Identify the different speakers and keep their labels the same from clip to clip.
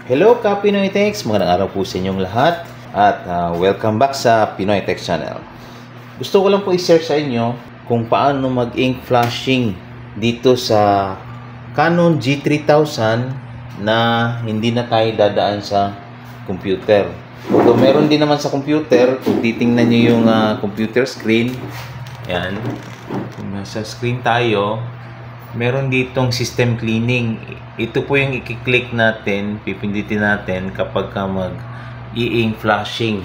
Speaker 1: Hello ka Pinoy Techs! Magandang araw po sa inyong lahat at welcome back sa Pinoy Techs channel. Gusto ko lang po i-share sa inyo kung paano mag-ink flashing dito sa Canon G3000 na hindi na tayo dadaan sa computer. So meron din naman sa computer, kung titingnan nyo yung computer screen, yan, kung nasa screen tayo, meron ditong system cleaning. Ito po yung i-click natin, pipindutin natin kapag mag-i-ink flashing.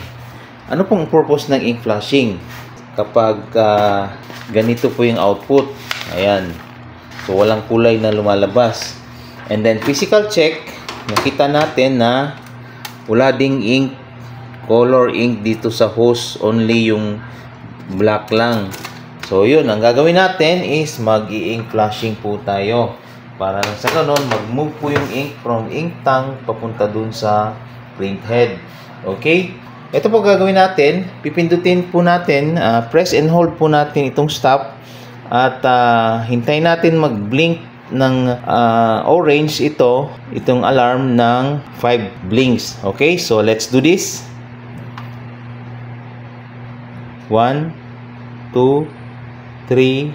Speaker 1: Ano pong purpose ng ink flashing? Kapag ganito po yung output, ayan, so walang kulay na lumalabas. And then physical check, nakita natin na wala ding ink, color ink dito sa hose, only yung black lang. So yun, ang gagawin natin is mag-i-ink flashing po tayo. Para sa ganun, mag-move po yung ink from ink tank papunta dun sa print head. Okay? Ito po gagawin natin. Pipindutin po natin, press and hold po natin itong stop. At hintayin natin mag-blink ng orange itong alarm ng 5 blinks. Okay? So let's do this. 1, 2, 3,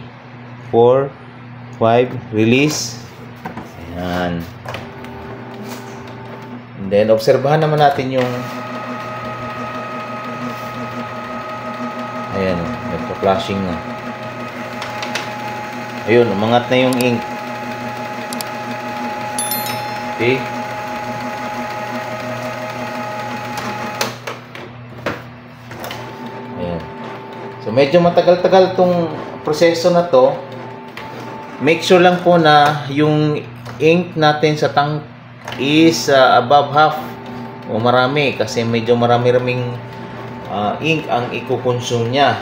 Speaker 1: 4, 5, release. Ayan. And then, obserbahan naman natin yung ayan, nagpa-flashing na. Ayun, umangat na yung ink. Okay. Ayan. So, medyo matagal-tagal tong proseso na to. Make sure lang po na yung ink natin sa tank is above half o marami, kasi medyo marami-raming ink ang ikukonsume niya.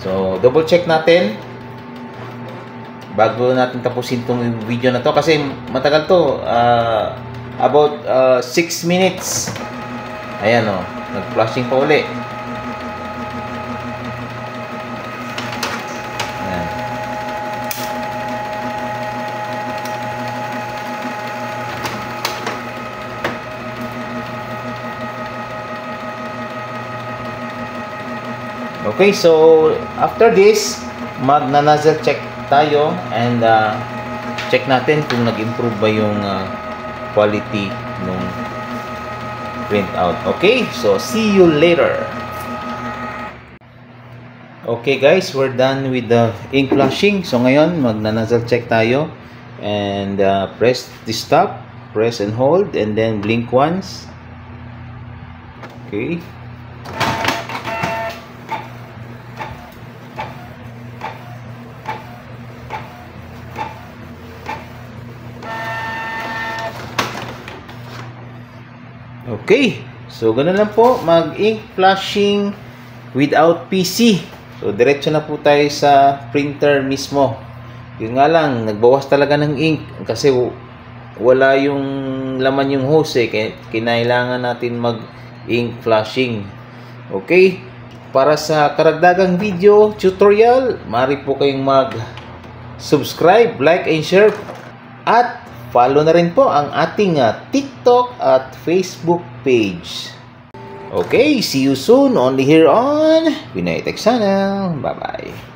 Speaker 1: So double check natin bago natin tapusin itong video na to, kasi matagal to, about 6 minutes. Ayan o, nag-flashing pa uli. Ayan. Okay, so after this, mag-nozzle check tayo and check natin kung nag-improve ba yung quality ng printout. Okay, so see you later. Okay guys, we're done with the ink flashing. So ngayon, magna-nozzle check tayo and press the stop, press and hold, and then blink once. Okay. Okay, so ganun lang po mag-ink flashing without PC. So diretso na po tayo sa printer mismo. Yun nga lang, nagbawas talaga ng ink kasi wala yung laman yung hose eh. Kinailangan natin mag-ink flashing. Okay, para sa karagdagang video tutorial, maaari po kayong mag-subscribe, like and share, at follow na rin po ang ating TikTok at Facebook page. Okay, see you soon only here on Pinoy Techs channel. Bye-bye.